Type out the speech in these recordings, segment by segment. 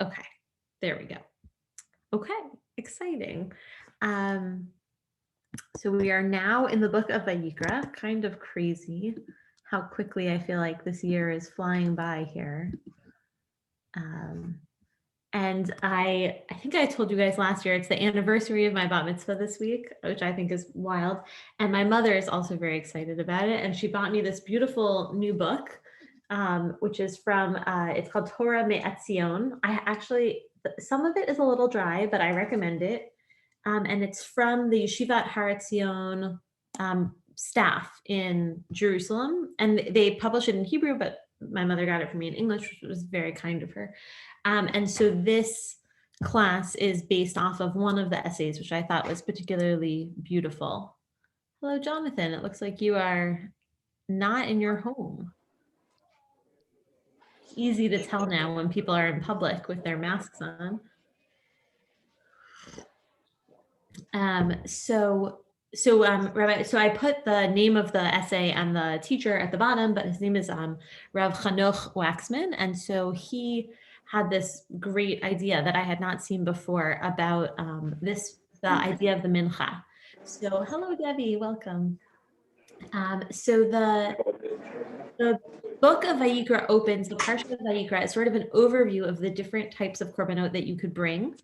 Okay, there we go. Okay, exciting. Um, so we are now in the book of Vayikra. Kind of crazy how quickly I feel like this year is flying by here. And I think I told you guys last year, it's the anniversary of my bat mitzvah this week, which I think is wild. And my mother is also very excited about it. And she bought me this beautiful new book, which is from, it's called Torah Me'etzion. Some of it is a little dry, but I recommend it. And it's from the Yeshivat Har Etzion staff in Jerusalem. And they publish it in Hebrew, but my mother got it for me in English, which was very kind of her. And so this class is based off of one of the essays, which I thought was particularly beautiful. Hello, Jonathan. It looks like you are not in your home. Easy to tell now when people are in public with their masks on. Rabbi, so I put the name of the essay and the teacher at the bottom, but his name is Rav Chanoch Waxman. And so he had this great idea that I had not seen before about the idea of the mincha. So hello, Debbie, welcome. So the book of Vayikra opens, the Parsha of Vayikra is sort of an overview of the different types of korbanot that you could bring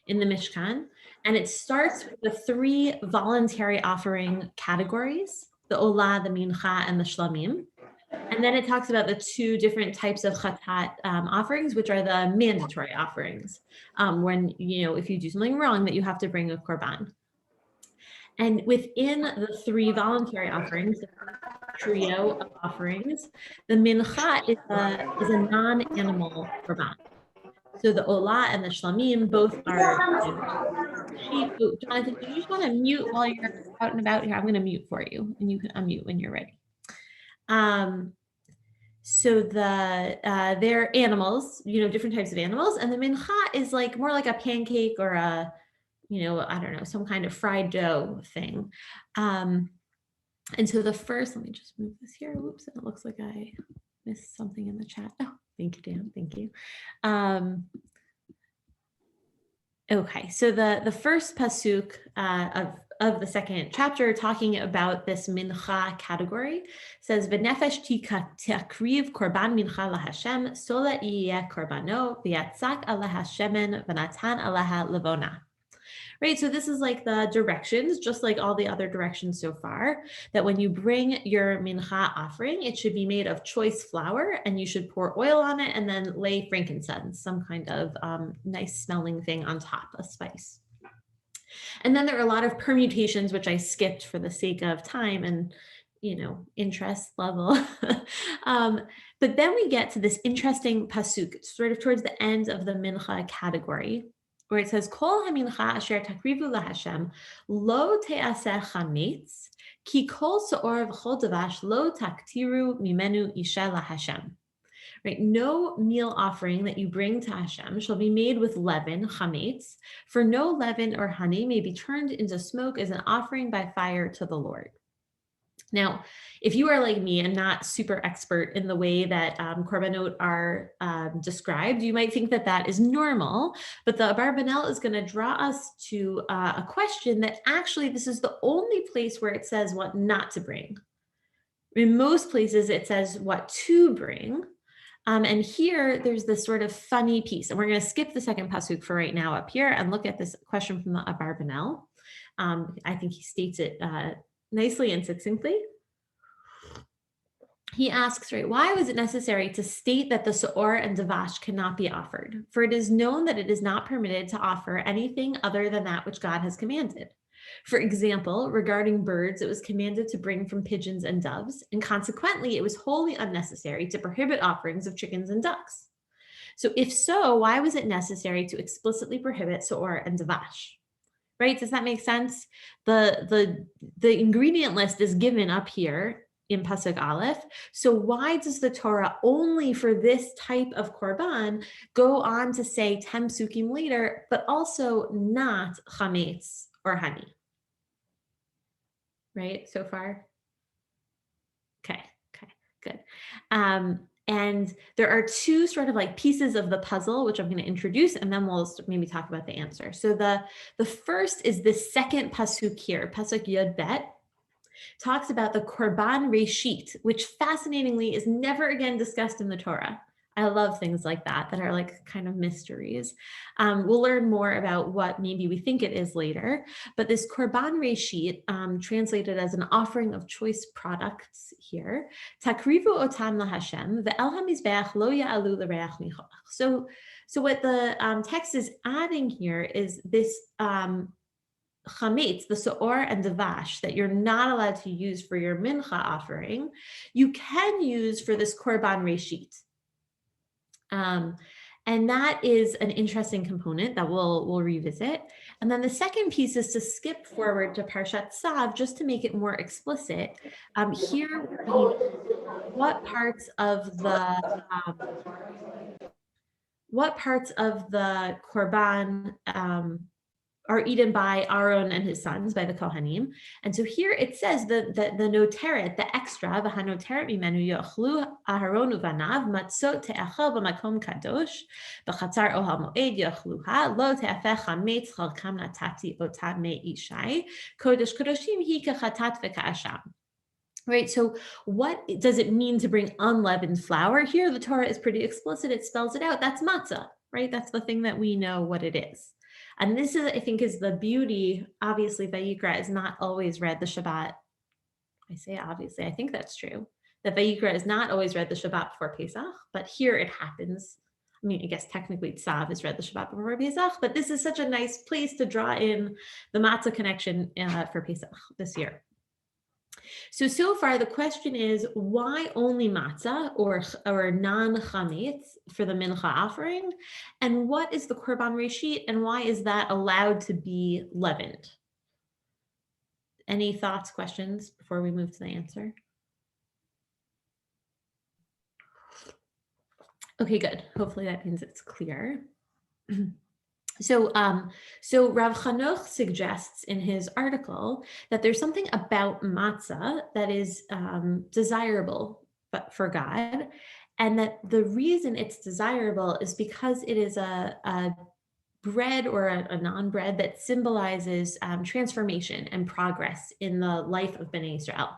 in the Mishkan. And it starts with the 3 voluntary offering categories, the Olah, the Mincha, and the Shlamim. And then it talks about the 2 different types of chatat offerings, which are the mandatory offerings, when, if you do something wrong, that you have to bring a korban. And within the 3 voluntary offerings, the trio of offerings, the mincha is a non-animal korban. So the olah and the shlamim both are sheep. Oh, Jonathan, do you just want to mute while you're out and about here? I'm going to mute for you, and you can unmute when you're ready. So they're animals, different types of animals, and the mincha is like more like a pancake or a, I don't know, some kind of fried dough thing. And so the first, let me just move this here. Whoops, it looks like I missed something in the chat. Oh, thank you, Dan. Thank you. Okay, so the first pasuk of the second chapter, talking about this mincha category, says v'nefesh takriv korban mincha laHashem sola yiyeh korbano v'yatzak alaha shemen v'natan alaha levona. Right, so this is like the directions, just like all the other directions so far, that when you bring your mincha offering, it should be made of choice flour, and you should pour oil on it and then lay frankincense, some kind of nice smelling thing on top, a spice. And then there are a lot of permutations, which I skipped for the sake of time and interest level. But then we get to this interesting pasuk, sort of towards the end of the mincha category, where it says, Kol hamincha asher takrivu laHashem lo te'aseh chametz ki kol se'or v'chol davash lo taktiru mimenu isha laHashem. Right, no meal offering that you bring to Hashem shall be made with leaven, chametz, for no leaven or honey may be turned into smoke as an offering by fire to the Lord. Now, if you are like me and not super expert in the way that korbanot are described, you might think that that is normal, but the Abarbanel is going to draw us to a question that actually this is the only place where it says what not to bring. In most places, it says what to bring. And here, there's this sort of funny piece. And we're going to skip the second pasuk for right now up here and look at this question from the Abarbanel. I think he states it nicely and succinctly. He asks, right, why was it necessary to state that the se'or and davash cannot be offered? For it is known that it is not permitted to offer anything other than that which God has commanded. For example, regarding birds, it was commanded to bring from pigeons and doves, and consequently, it was wholly unnecessary to prohibit offerings of chickens and ducks. So if so, why was it necessary to explicitly prohibit se'or and davash? Right? Does that make sense? The ingredient list is given up here in Pasuk Aleph. So why does the Torah only for this type of korban go on to say 10 psukim later, but also not chametz or honey? Right, so far? Okay, good. And there are two sort of like pieces of the puzzle, which I'm going to introduce, and then we'll maybe talk about the answer. So the first is this second pasuk here, pasuk Yud Bet, talks about the Korban Reshit, which fascinatingly is never again discussed in the Torah. I love things like that are like kind of mysteries. We'll learn more about what maybe we think it is later, but this Korban Reshit, translated as an offering of choice products here, Takrivu otam laHashem, ve'el hamizbeach lo ya'alu l'reach nichoach. So what the text is adding here is this chametz, the seor and the vash that you're not allowed to use for your mincha offering, you can use for this korban reshit. And that is an interesting component that we'll revisit. And then the second piece is to skip forward to Parshat Tzav just to make it more explicit. Here, what parts of the korban are eaten by Aaron and his sons, by the Kohanim. And so here it says that the noteret, the extra, v'hanoteret mimenu yochlu Aharon uvanav matzot te'achal b'makom kadosh b'chatzar ohel moed yochluha lo te'afeh chametz chalkam natati ota me'ishai kodesh kodoshim hi kechatat v'ka'asham. Right, so what does it mean to bring unleavened flour? Here the Torah is pretty explicit, it spells it out. That's matzah, right? That's the thing that we know what it is. And this is, I think, is the beauty. Obviously, Vayikra is not always read the Shabbat. I say obviously, I think that's true. That Vayikra is not always read the Shabbat before Pesach, but here it happens. I mean, I guess technically Tzav is read the Shabbat before Pesach, but this is such a nice place to draw in the matzah connection for Pesach this year. So far the question is, why only matzah or non-chametz for the mincha offering? And what is the korban reshit, and why is that allowed to be leavened? Any thoughts, questions before we move to the answer? Okay, good. Hopefully that means it's clear. So Rav Chanoch suggests in his article that there's something about matzah that is desirable for God, and that the reason it's desirable is because it is a bread or a non-bread that symbolizes transformation and progress in the life of Bnei Israel.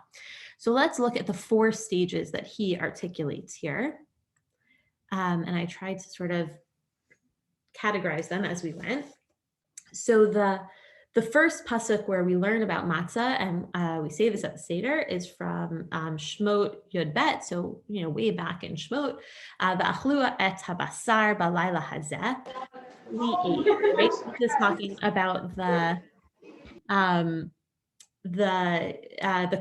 So let's look at the 4 stages that he articulates here. And I tried to sort of categorize them as we went. So the first pasuk where we learn about matzah, and we say this at the Seder, is from Shmot Yud Bet, so way back in Shmot. V'achlu et habasar balayla hazeh. We ate, right? This is talking about the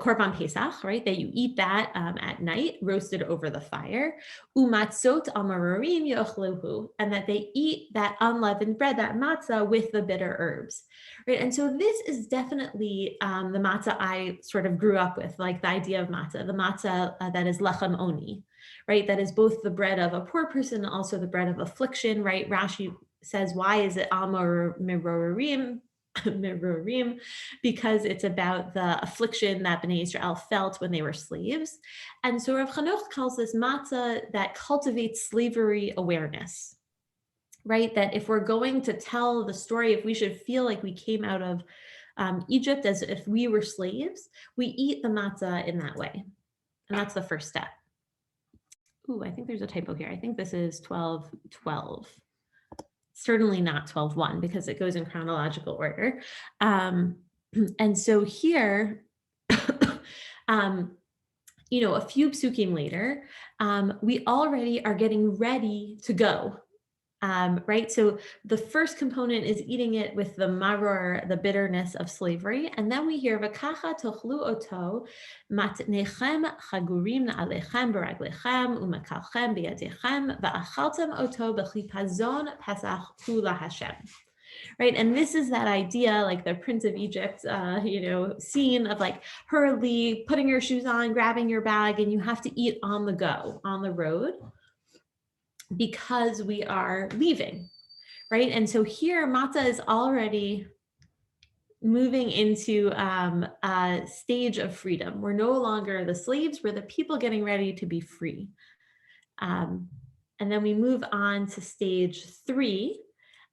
korban pesach, right? That you eat that at night, roasted over the fire. Umatzot amarorim yochluhu, and that they eat that unleavened bread, that matzah, with the bitter herbs, right? And so this is definitely the matzah I sort of grew up with, like the idea of matzah, the matzah that is lechem oni, right? That is both the bread of a poor person and also the bread of affliction, right? Rashi says, why is it amarorim? Because it's about the affliction that Bnei Israel felt when they were slaves. And so Rav Chanoch calls this matzah that cultivates slavery awareness, right? That if we're going to tell the story, if we should feel like we came out of Egypt as if we were slaves, we eat the matzah in that way. And that's the first step. Ooh, I think there's a typo here. I think this is 12:12. Certainly not 12:1 because it goes in chronological order. And so here, a few psukim later, we already are getting ready to go. Right? So the first component is eating it with the maror, the bitterness of slavery. And then we hear, V'kacha tochlu oto, matnechem chagurim na'alechem b'raglechem, u'mekalchem b'yadechem, va'achaltem oto b'chipazon pesach hu laHashem. Right? And this is that idea, like the Prince of Egypt, scene of like hurriedly putting your shoes on, grabbing your bag, and you have to eat on the go, on the road, because we are leaving, right? And so here matzah is already moving into a stage of freedom. We're no longer the slaves, we're the people getting ready to be free. And then we move on to stage 3.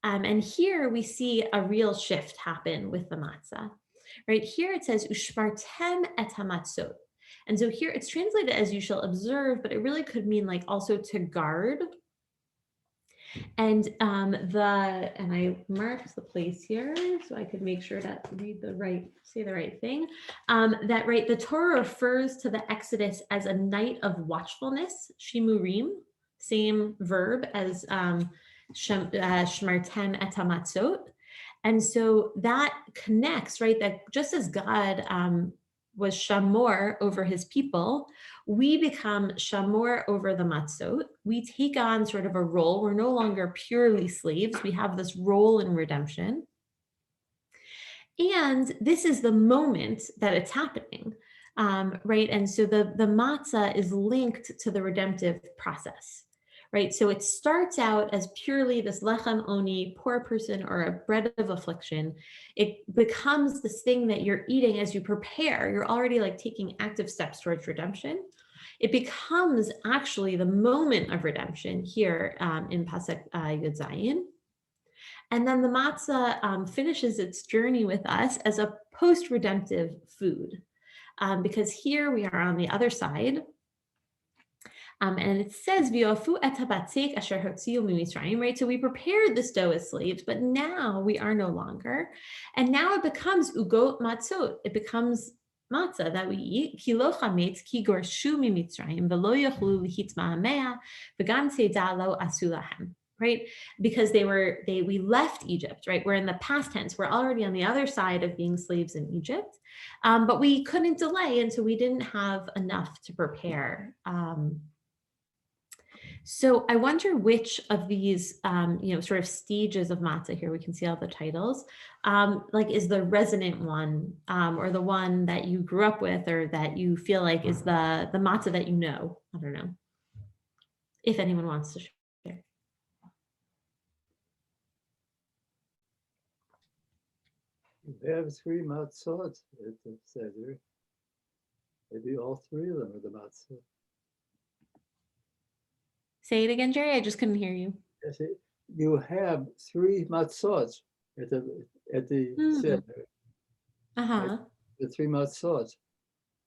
And here we see a real shift happen with the matzah. Right here it says, Ushmartem et hamatzot. And so here it's translated as you shall observe, but it really could mean like also to guard. And I marked the place here so I could make sure to say the right thing. That right, the Torah refers to the Exodus as a night of watchfulness, shimurim, same verb as shmartem et hamatzot. And so that connects, right, that just as God was shamor over his people, we become shamor over the matzot. We take on sort of a role. We're no longer purely slaves. We have this role in redemption. And this is the moment that it's happening, right? And so the matzah is linked to the redemptive process, right? So it starts out as purely this lechem oni, poor person, or a bread of affliction. It becomes this thing that you're eating as you prepare. You're already like taking active steps towards redemption. It becomes actually the moment of redemption here in Pasuk Yud Zayin. And then the matzah finishes its journey with us as a post-redemptive food, because here we are on the other side. And it says, "V'yofu et habatzek asher hotziu miMitzrayim," right? So we prepared this dough as slaves, but now we are no longer. And now it becomes ugot matzot. It becomes matzah that we eat. Ki lo chametz ki gorshu miMitzrayim v'lo yochlu lihit ma'amea v'gam tzeidah lo asu lahem. Right? Because we left Egypt, right? We're in the past tense. We're already on the other side of being slaves in Egypt, but we couldn't delay, and so we didn't have enough to prepare. So I wonder which of these, sort of stages of matzah here, we can see all the titles, like is the resonant one, or the one that you grew up with, or that you feel like is the matzah that you know. I don't know if anyone wants to share. We have 3 matzot at the Seder. Maybe all 3 of them are the matzot. Say it again, Jerry. I just couldn't hear you. Yes, you have 3 matzot at the Seder. Uh-huh. The 3 matzot.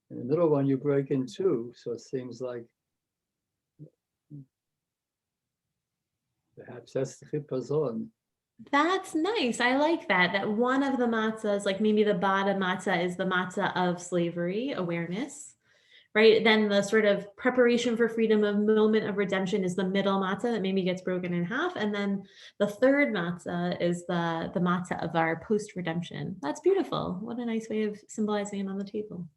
In the middle one, you break in 2, so it seems like perhaps that's the chipazon. That's nice. I like that. That one of the matzahs, like maybe the bottom matzah, is the matzah of slavery awareness, right? Then the sort of preparation for freedom, of moment of redemption, is the middle matzah that maybe gets broken in half, and then the third matzah is the matzah of our post redemption. That's beautiful. What a nice way of symbolizing it on the table.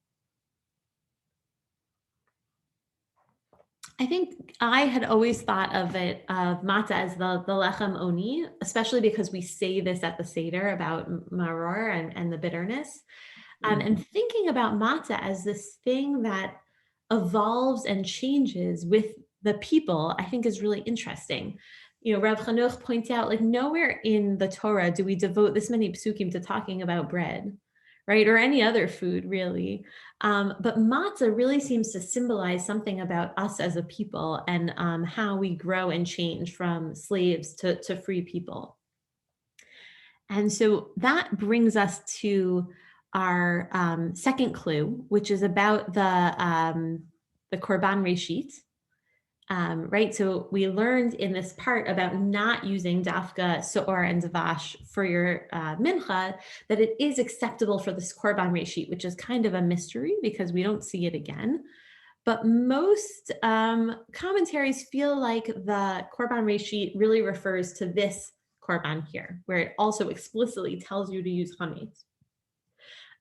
I think I had always thought of matzah as the lechem oni, especially because we say this at the Seder about maror and the bitterness. And thinking about matzah as this thing that evolves and changes with the people, I think is really interesting. Rav Chanoch points out, like, nowhere in the Torah do we devote this many psukim to talking about bread, right? Or any other food, really. But matzah really seems to symbolize something about us as a people, and how we grow and change from slaves to free people. And so that brings us to our second clue, which is about the korban reshit. Right, so we learned in this part about not using dafka, so'or, and zavash for your mincha, that it is acceptable for this korban reshit, which is kind of a mystery because we don't see it again. But most commentaries feel like the korban reshit really refers to this korban here, where it also explicitly tells you to use chametz.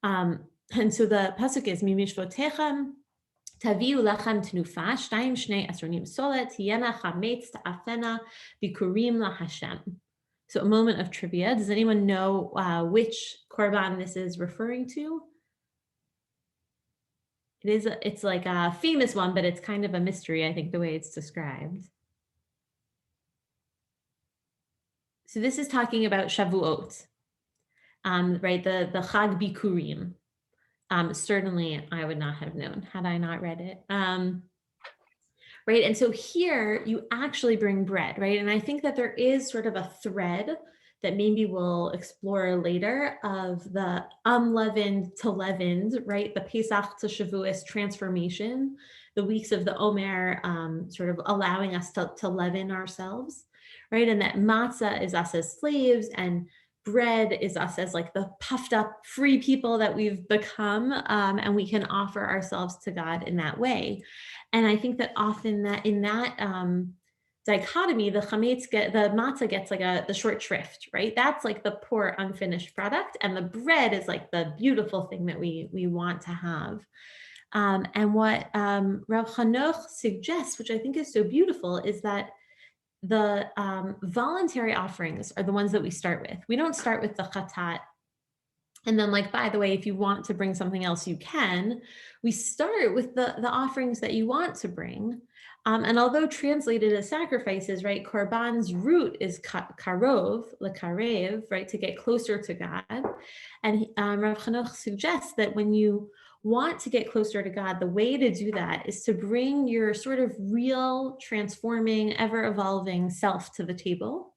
And so the pasuk is mimishvotechem taviu lechem tenufa shtayim shnei asronim solet hiyena chametz ta'afena bikurim laHashem. So a moment of trivia. Does anyone know which korban this is referring to? It's like a famous one, but it's kind of a mystery, I think, the way it's described. So this is talking about Shavuot, right? The Chag Bikurim. Certainly, I would not have known had I not read it. right? And so here you actually bring bread, right? And I think that there is sort of a thread that maybe we'll explore later of the unleavened to leavened, right? The Pesach to Shavuos transformation, the weeks of the Omer, sort of allowing us to leaven ourselves, right? And that matzah is us as slaves, and bread is us as like the puffed up free people that we've become, and we can offer ourselves to God in that way. And I think that often that in that dichotomy, the matzah gets like the short shrift, right? That's like the poor unfinished product, and the bread is like the beautiful thing that we want to have. And what Rav Hanoch suggests, which I think is so beautiful, is that the voluntary offerings are the ones that we start with. We don't start with the chatat. And then, like, by the way, if you want to bring something else, you can. We start with the offerings that you want to bring. And although translated as sacrifices, right, korban's root is karov, lekarev, right, to get closer to God. And Rav Hanoch suggests that when you want to get closer to God, the way to do that is to bring your sort of real, transforming, ever-evolving self to the table,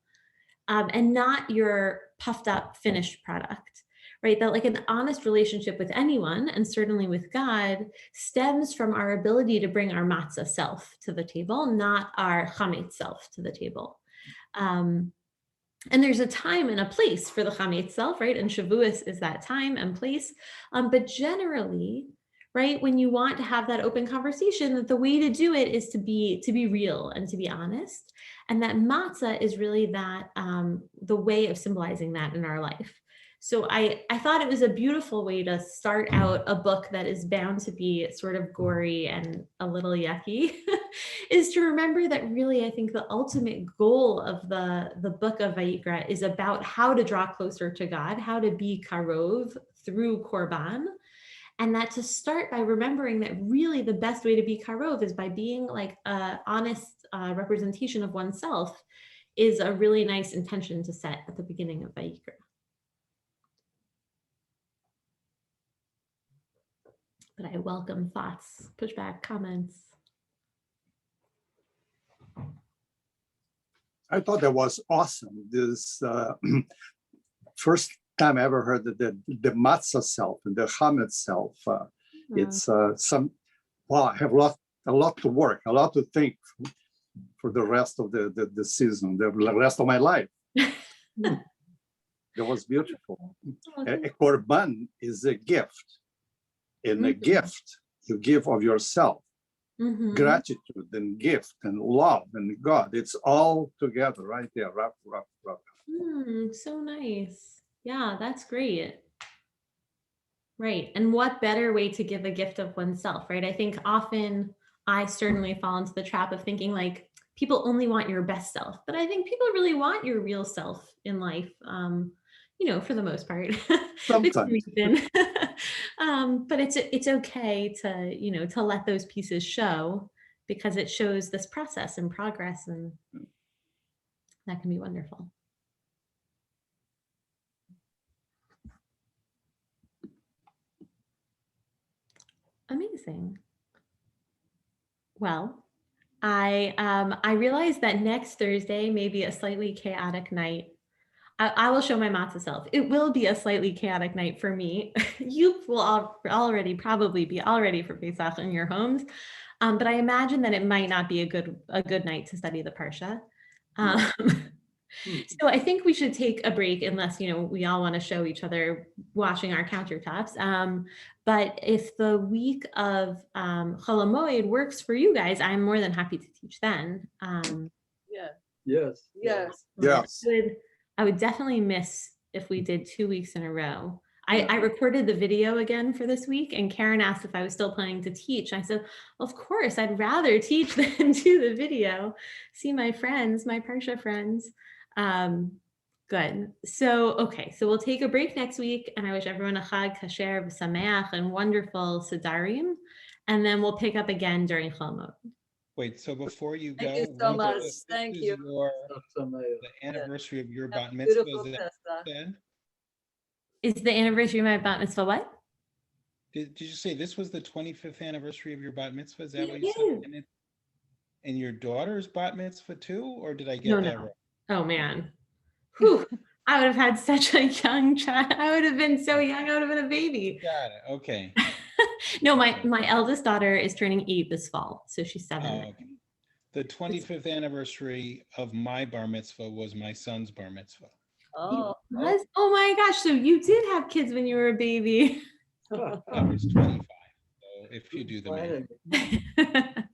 and not your puffed up, finished product. Right, that like an honest relationship with anyone, and certainly with God, stems from our ability to bring our matzah self to the table, not our chametz self to the table. And there's a time and a place for the chametz self, right? And Shavuos is that time and place. But generally, right, when you want to have that open conversation, that the way to do it is to be real and to be honest. And that matzah is really that the way of symbolizing that in our life. So I thought it was a beautiful way to start out a book that is bound to be sort of gory and a little yucky, is to remember that really I think the ultimate goal of the book of Vayikra is about how to draw closer to God, how to be karov through korban, and that to start by remembering that really the best way to be karov is by being like an honest representation of oneself, is a really nice intention to set at the beginning of Vayikra. But I welcome thoughts, pushback, comments. I thought that was awesome. This first time I ever heard that the matzah self and the chametz self. It's wow. I have a lot to work, a lot to think for the rest of the season, the rest of my life. That was beautiful. A korban is a gift. In a gift, you give of yourself, gratitude and gift and love and God. It's all together right there. So nice. Yeah, that's great. Right. And what better way to give a gift of oneself, right? I think often I certainly fall into the trap of thinking like people only want your best self, but I think people really want your real self in life. For the most part. Sometimes. But it's okay to let those pieces show, because it shows this process and progress, and that can be wonderful. Amazing. Well, I realize that next Thursday may be a slightly chaotic night. I will show my matzah self. It will be a slightly chaotic night for me. You will already probably be all ready for Pesach in your homes, but I imagine that it might not be a good night to study the Parsha. So I think we should take a break, unless we all want to show each other washing our countertops. But if the week of Chol Hamoed works for you guys, I'm more than happy to teach then. Yes. I would definitely miss if we did 2 weeks in a row. I recorded the video again for this week, and Karen asked if I was still planning to teach. I said, well, of course, I'd rather teach than do the video, see my friends, my Parsha friends. Good. So we'll take a break next week, and I wish everyone a Chag Kasher v'Sameach and wonderful Sidarim, and then we'll pick up again during Chol Hamoed. Wait, so before you go, Thank you so much. Thank you. The anniversary of your bat mitzvah. Is the anniversary of my bat mitzvah what? Did you say this was the 25th anniversary of your bat mitzvah? Is that what It you is. said? And your daughter's bat mitzvah too, or did I No, get that no. wrong? Oh man. Whew. I would have had such a young child. I would have been so young. I would have been a baby. Got it. Okay. No, my eldest daughter is turning 8 this fall, so she's 7. Oh, okay. The 25th anniversary of my bar mitzvah was my son's bar mitzvah. Oh, Oh my gosh! So you did have kids when you were a baby. I was 25. So if you do the math.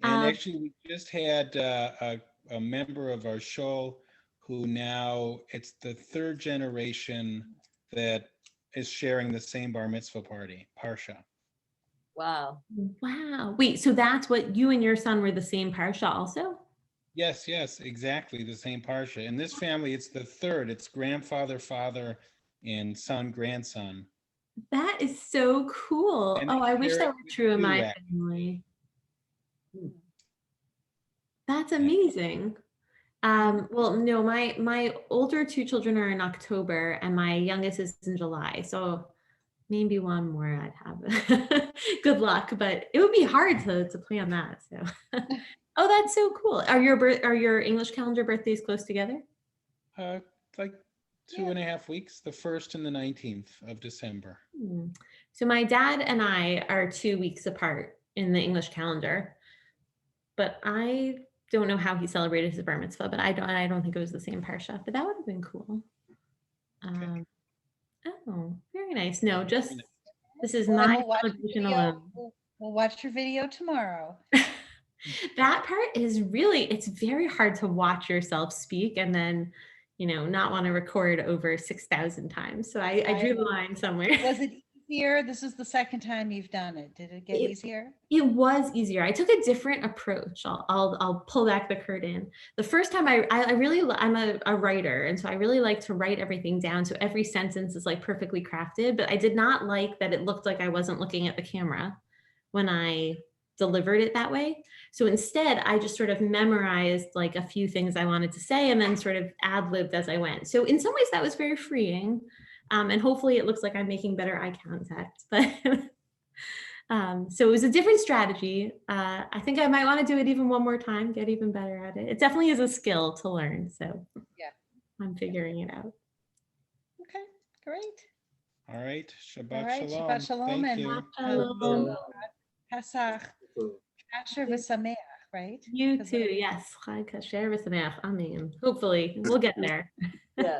And actually, we just had a member of our show who now it's the 3rd generation that is sharing the same bar mitzvah party, Parsha. wow. Wow. Wait, so that's what you and your son were the same Parsha also? Yes, exactly. The same Parsha. In this family, it's the 3rd. It's grandfather, father, and son, grandson. That is so cool. And Oh, I they wish share that it were with true in you, my actually. family. That's amazing. Well, no, my older 2 children are in October and my youngest is in July. So maybe one more I'd have. Good luck, but it would be hard to plan that. So oh, that's so cool. Are your English calendar birthdays close together? Like 2.5 weeks, the 1st and the 19th of December. So my dad and I are 2 weeks apart in the English calendar, but I don't know how he celebrated his bar mitzvah, but I don't think it was the same Parsha, but that would have been cool. Oh, very nice. No, just this is Well, then my we'll watch the celebration video. alone. We'll watch your video tomorrow. That part is really, it's very hard to watch yourself speak and then, not want to record over 6,000 times. So I drew the line somewhere. Was it easier? This is the 2nd time you've done it. Did it get easier? It was easier. I took a different approach. I'll pull back the curtain. The first time I'm a writer. And so I really like to write everything down. So every sentence is like perfectly crafted, but I did not like that it looked like I wasn't looking at the camera when I delivered it that way. So instead, I just sort of memorized like a few things I wanted to say and then sort of ad-libbed as I went. So in some ways that was very freeing. And hopefully it looks like I'm making better eye contact, but so it was a different strategy. I think I might want to do it even one more time, get even better at it. It definitely is a skill to learn. So yeah, I'm figuring it out. Okay, great. All right. Shabbat All right, shalom. Shabbat shalom Thank and you. Shalom. Pesach, Asher v'Sameach, right? You too. Yes. Chag kasher v'sameach. Amen. Hopefully we'll get there. Yeah.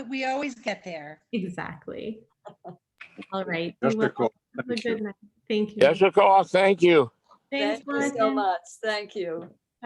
We always get there. Exactly. All right. Yes, Be well. Nicole. Have a Thank you. good night. Thank you. Jessica, thank you. Thanks, Thank you so Morgan. much. Thank you.